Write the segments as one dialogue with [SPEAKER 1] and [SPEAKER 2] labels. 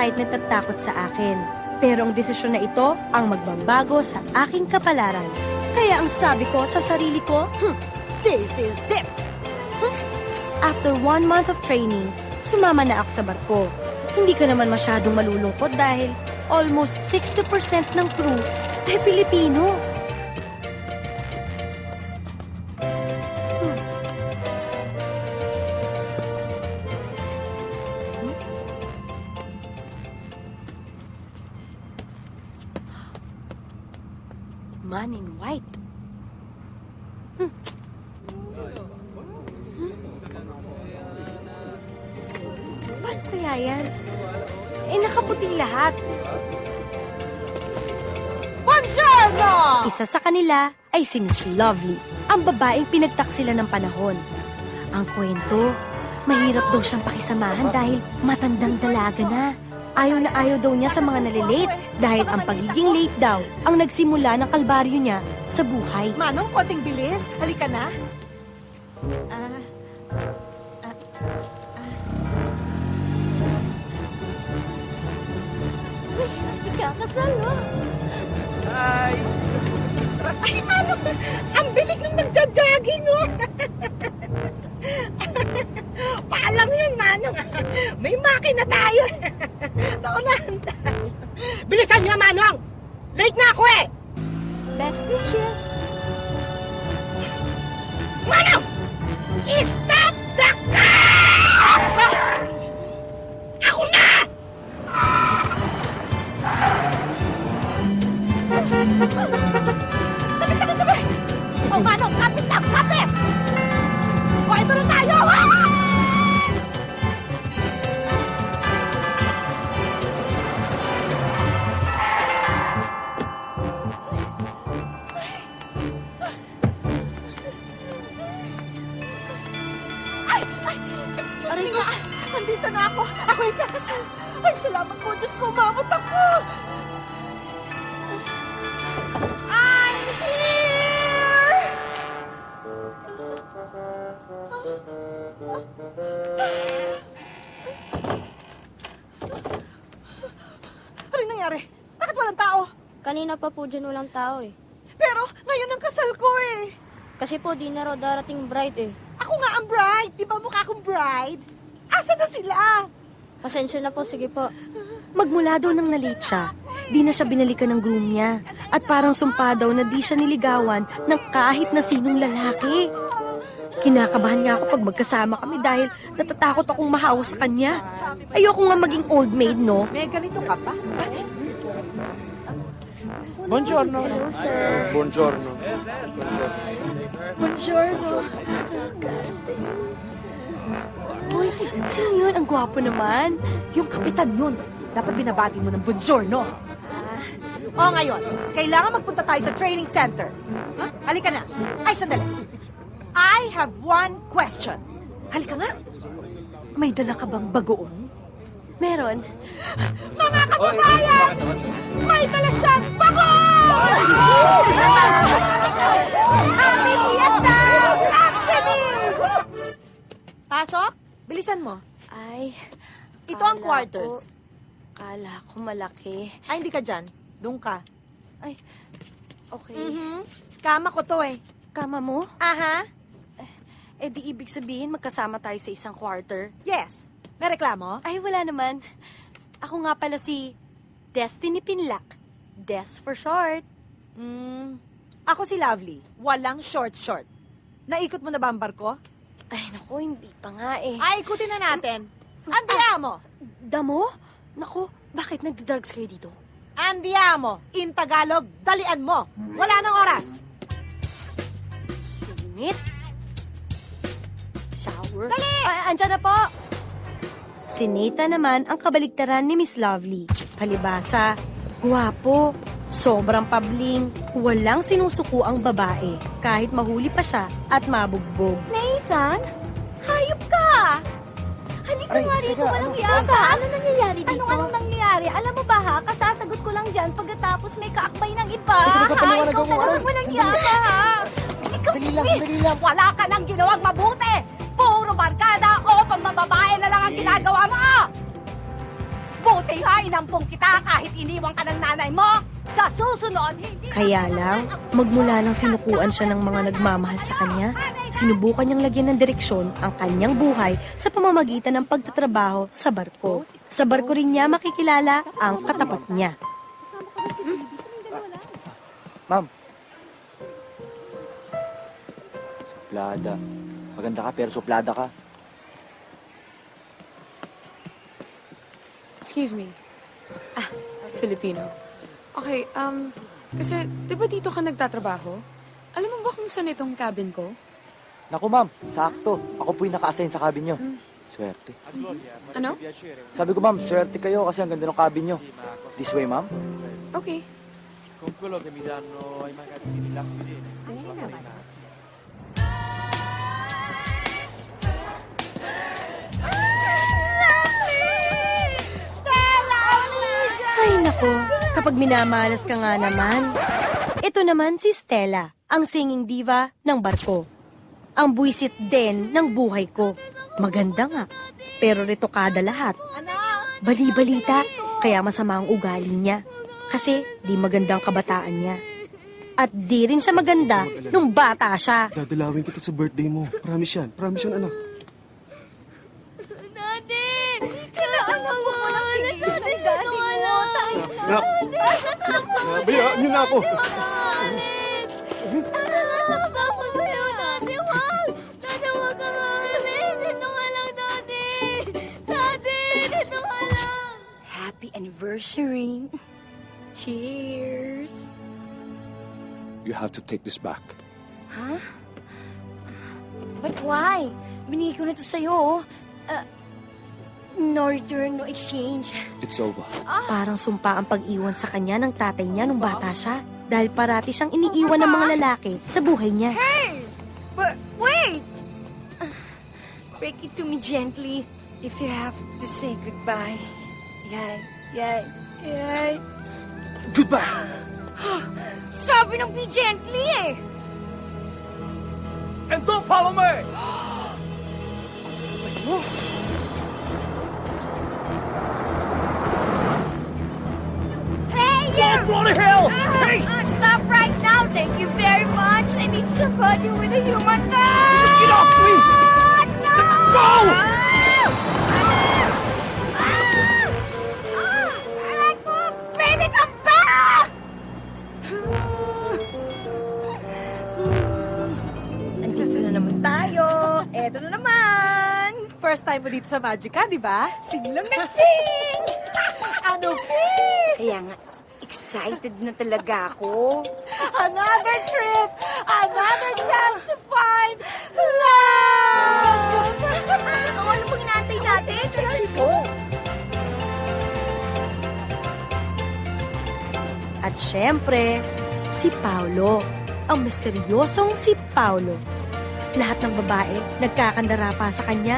[SPEAKER 1] kahit natatakot sa akin. Pero ang desisyon na ito ang magbabago sa aking kapalaran. Kaya ang sabi ko sa sarili ko, this is it! After 1 month of training, sumama na ako sa barko. Hindi ka naman masyadong malulungkot dahil almost 60% ng crew ay Pilipino. Man in white. Paano kaya yan? Nakaputi lahat.
[SPEAKER 2] Buongiorno!
[SPEAKER 1] Isa sa kanila ay si Miss Lovely, ang babaeng pinagtaksila ng panahon. Ang kwento, mahirap daw siyang pakisamahan dahil matandang dalaga na. Ayaw na ayaw daw niya sa mga nalilate dahil ang pagiging late daw ang nagsimula ng kalbaryo niya sa buhay.
[SPEAKER 2] Manong, konting bilis. Halika na.
[SPEAKER 1] Ikakasal, oh.
[SPEAKER 2] Ay, Manong, ang bilis nung nagja-jogging, oh. Paalam yun, Manong. May makina tayo. Naunahan tayo. Bilisan niyo, Manong. Late na ako, eh.
[SPEAKER 1] Best wishes.
[SPEAKER 2] Manong! Stop the car! Ako na! Tabi! Oh, Manong, kapit lang, kapit! O, ito na tayo! Aray ko! Nandito na ako! Ako ay kakasal! Ay, salamat po, Diyos ko! Umabot ako! I'm here! Ano nangyari? Bakit walang tao?
[SPEAKER 3] Kanina pa po dyan walang tao eh.
[SPEAKER 2] Pero ngayon ang kasal ko eh!
[SPEAKER 3] Kasi po di na raw darating bride eh.
[SPEAKER 2] Ako nga ang bride! Di ba mukha akong bride? Asa na sila?
[SPEAKER 3] Pasensya na po, sige po.
[SPEAKER 1] Magmula daw nang nalate siya, di na siya binalikan ng groom niya. At parang sumpa daw na di siya niligawan ng kahit na sinong lalaki. Kinakabahan nga ako pag magkasama kami dahil natatakot akong mahawa sa kanya. Ayoko nga maging old maid, no?
[SPEAKER 2] May ganito ka pa?
[SPEAKER 4] Buongiorno.
[SPEAKER 1] Hello, sir.
[SPEAKER 4] Buongiorno.
[SPEAKER 1] Buongiorno. Uy, sino yun? Ang gwapo naman.
[SPEAKER 2] Yung kapitan yun. Dapat binabati mo ng buongiorno. O ngayon, kailangan magpunta tayo sa training center. Huh? Halika na. Ay, sandali. I have one question. Halika nga. May dala ka bang bagoong?
[SPEAKER 1] Meron.
[SPEAKER 2] Mga kababayan! May dala siyang bagoong! Happy Fiesta! Absolute! Pasok? Bilisan mo.
[SPEAKER 1] Ay,
[SPEAKER 2] Ito ang
[SPEAKER 1] kala
[SPEAKER 2] quarters.
[SPEAKER 1] Kala ko malaki.
[SPEAKER 2] Ay, hindi ka dyan. Doon ka.
[SPEAKER 1] Ay, okay.
[SPEAKER 2] Kama ko to eh.
[SPEAKER 1] Kama mo?
[SPEAKER 2] Aha.
[SPEAKER 1] Eh di ibig sabihin magkasama tayo sa isang quarter.
[SPEAKER 2] Yes. May reklamo?
[SPEAKER 1] Ay, wala naman. Ako nga pala si Destiny Pinlac. Des for short.
[SPEAKER 2] Ako si Lovely. Walang short-short. Naikot mo na ba ang barko?
[SPEAKER 1] Ay, naku, hindi pa nga eh.
[SPEAKER 2] Ay, ikutin na natin. Andiamo!
[SPEAKER 1] Damo? Naku, bakit nagda-drugs kayo dito?
[SPEAKER 2] Andiamo! In Tagalog, dalian mo! Wala nang oras!
[SPEAKER 1] Sungit. Shower.
[SPEAKER 2] Dali!
[SPEAKER 1] Andyan na po! Si Nita naman ang kabaligtaran ni Miss Lovely. Palibasa, guwapo, sobrang pabling, walang sinusuko ang babae, kahit mahuli pa siya at mabugbog.
[SPEAKER 5] Nathan? Hayop ka! Halika
[SPEAKER 4] Aray,
[SPEAKER 5] nga rito,
[SPEAKER 4] teka,
[SPEAKER 5] walang
[SPEAKER 4] ano?
[SPEAKER 5] yaka. Ano nangyayari dito? Anong nangyayari? Alam mo ba ha, kasasagot ko lang dyan pagkatapos may kaakbay ng iba.
[SPEAKER 4] Teka,
[SPEAKER 5] Ha?
[SPEAKER 4] paliwanag
[SPEAKER 5] Ikaw
[SPEAKER 4] mo,
[SPEAKER 5] talagang
[SPEAKER 4] aray.
[SPEAKER 5] walang
[SPEAKER 4] Sandali.
[SPEAKER 5] yaka ha.
[SPEAKER 4] Sandali lang.
[SPEAKER 2] Wala ka nang ginawang mabuti! Puro barkada o pambababae na lang ang ginagawa mo! Buti
[SPEAKER 5] Kaya inampong kita kahit iniwan ka ng nanay mo. Sa susunod, hindi...
[SPEAKER 1] Kaya lang, magmula nang sinukuan siya ng mga nagmamahal sa kanya, sinubukan niyang lagyan ng direksyon ang kanyang buhay sa pamamagitan ng pagtatrabaho sa barko. Sa barko rin niya makikilala ang katapat niya.
[SPEAKER 4] Ma'am. Suplada. Maganda ka pero suplada ka.
[SPEAKER 6] Excuse me. Filipino. Okay, kasi, di ba dito ka nagtatrabaho? Alam mo ba kung saan itong cabin ko?
[SPEAKER 4] Naku ma'am, sakto. Ako po yung naka-assign sa cabin nyo. Swerte.
[SPEAKER 6] Ano?
[SPEAKER 4] Sabi ko ma'am, swerte kayo kasi ang ganda ng cabin nyo. This way ma'am.
[SPEAKER 6] Okay.
[SPEAKER 7] Con quello che mi danno i magazzini là fine. Sulla farinata.
[SPEAKER 1] Ay nako, kapag minamalas ka nga naman. Ito naman si Stella, ang singing diva ng barko. Ang buwisit din ng buhay ko. Maganda nga, pero retokada lahat. Bali-balita, kaya masama ang ugali niya. Kasi di magandang kabataan niya. At di rin siya maganda nung bata siya.
[SPEAKER 8] Dadalawin kita sa birthday mo. Promise yan. Promise yan, anak.
[SPEAKER 5] Daddy! Kailangan mo po lang tingin ng daddy mo.
[SPEAKER 8] Nak! Bayaan niyo na ako.
[SPEAKER 5] Nakakaba ko sa'yo, Daddy. Wag! Daddy, wag ka mamilis. Dito ka lang, Daddy. Daddy, dito ka lang.
[SPEAKER 1] Happy anniversary. Cheers.
[SPEAKER 7] You have to take this back.
[SPEAKER 1] Huh? But why? Binigay ko na to sa'yo. No return, no exchange.
[SPEAKER 7] It's over.
[SPEAKER 1] Parang sumpa ang pag-iwan sa kanya ng tatay niya nung bata siya. Dahil parati siyang iniiwan ng mga lalaki sa buhay niya.
[SPEAKER 9] But wait! Break it to me gently if you have to say goodbye. Yay.
[SPEAKER 8] Goodbye!
[SPEAKER 9] Sabi ng be gently eh!
[SPEAKER 7] And don't follow me!
[SPEAKER 9] Hey, you!
[SPEAKER 7] Don't go to hell! Hey!
[SPEAKER 9] Stop right now! Thank you very much! I need somebody with a human touch!
[SPEAKER 7] Get off me!
[SPEAKER 9] No!
[SPEAKER 7] Go!
[SPEAKER 9] Baby, come back!
[SPEAKER 2] Andito na naman tayo. Eto na naman. First time mo dito sa Magica, di ba?
[SPEAKER 9] Siglang nagsing!
[SPEAKER 2] Ano, fish?
[SPEAKER 9] Kaya nga, excited na talaga ako.
[SPEAKER 2] Another trip! Another chance to find love!
[SPEAKER 9] Ano pang inaantay natin? Let's go!
[SPEAKER 1] At syempre, si Paolo. Ang misteryosong si Paolo. Lahat ng babae nagkakandara pa sa kanya,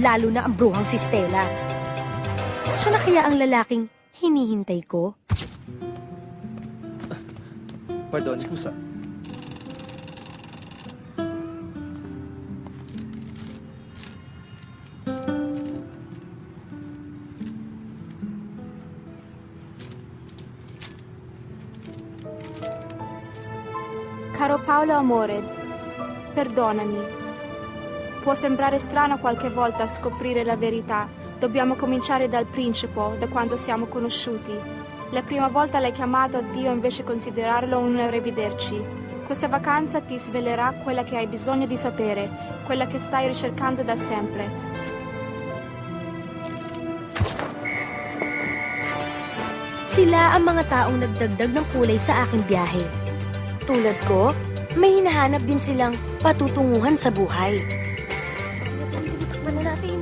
[SPEAKER 1] lalo na ang bruhang si Stella. Siya na kaya ang lalaking hinihintay ko?
[SPEAKER 7] Pardon, scusa.
[SPEAKER 10] Caro Paolo amore, perdonami. Può sembrare strano qualche volta scoprire la verità. Dobbiamo cominciare dal principio, da quando siamo conosciuti. La prima volta l'hai chiamato a Dio invece considerarlo un rivederci. Questa vacanza ti svelerà quella che hai bisogno di sapere, quella che stai ricercando da sempre.
[SPEAKER 1] Sila ang mga taong nagdagdag ng kulay sa aking biyahe. Tulad ko, may hinahanap din silang patutunguhan sa buhay. Takpan na natin.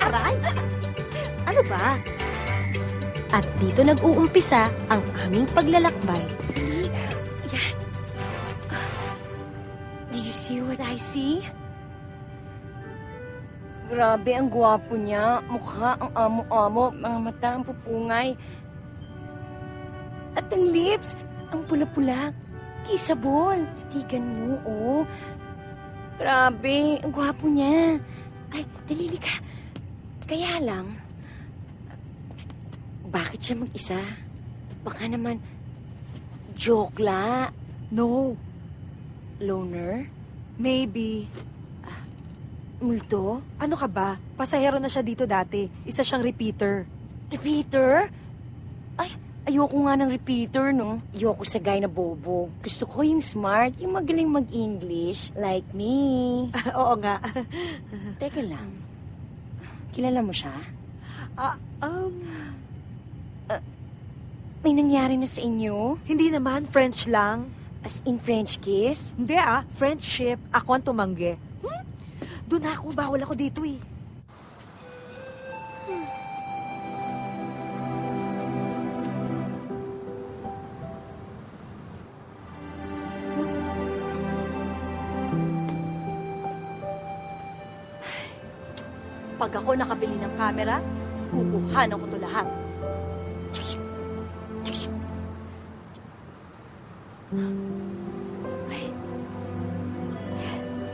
[SPEAKER 1] Aray! Ano ba? At dito nag-uumpisa ang aming paglalakbay.
[SPEAKER 9] Did you see what I see?
[SPEAKER 11] Grabe, ang gwapo niya. Mukha ang amo-amo, mga mata ang pupungay. At ang lips, ang pula-pula. Kissable. Titigan mo, oh. Grabe, ang gwapo niya. Ay, dalili ka. Kaya lang, bakit siya mag-isa? Baka naman, joke la.
[SPEAKER 2] No,
[SPEAKER 11] Loner?
[SPEAKER 2] maybe.
[SPEAKER 11] Multo?
[SPEAKER 2] Ano ka ba? Pasahero na siya dito dati. Isa siyang repeater.
[SPEAKER 11] Repeater? Ay, ayoko nga ng repeater, no? Ayoko sa guy na bobo. Gusto ko yung smart, yung magaling mag-English, like me.
[SPEAKER 2] Oo nga.
[SPEAKER 11] Teka lang. Kilala mo siya? May nangyari na sa inyo?
[SPEAKER 2] Hindi naman, French lang.
[SPEAKER 11] As in French kiss?
[SPEAKER 2] Hindi friendship. Ako ang tumanggi. Doon ako, bawal ako dito eh.
[SPEAKER 1] Pag ako nakabili ng camera, kukuhanan ko to lahat. Ay,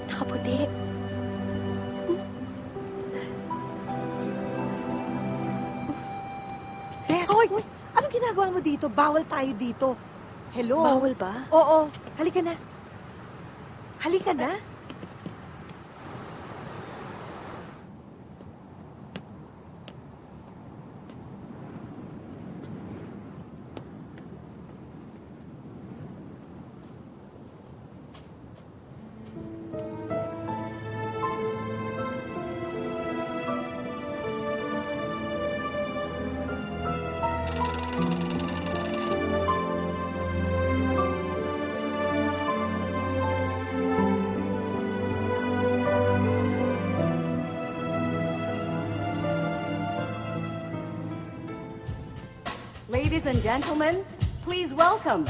[SPEAKER 1] nakaputi.
[SPEAKER 2] Res, anong ginagawa mo dito? Bawal tayo dito. Hello?
[SPEAKER 1] Bawal ba?
[SPEAKER 2] Oo, halika na. Halika na.
[SPEAKER 9] Ladies and gentlemen, please welcome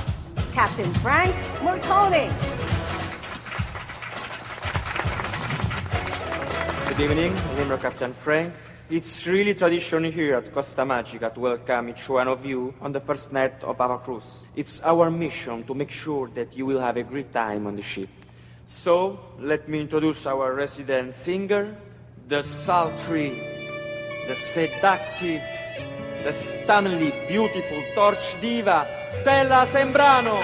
[SPEAKER 9] Captain Frank Mortone.
[SPEAKER 7] Good evening, remember Captain Frank. It's really tradition here at Costa Magica to welcome each one of you on the first night of our cruise. It's our mission to make sure that you will have a great time on the ship. So, let me introduce our resident singer, the sultry, the seductive, the stunningly beautiful torch diva, Stella Sembrano.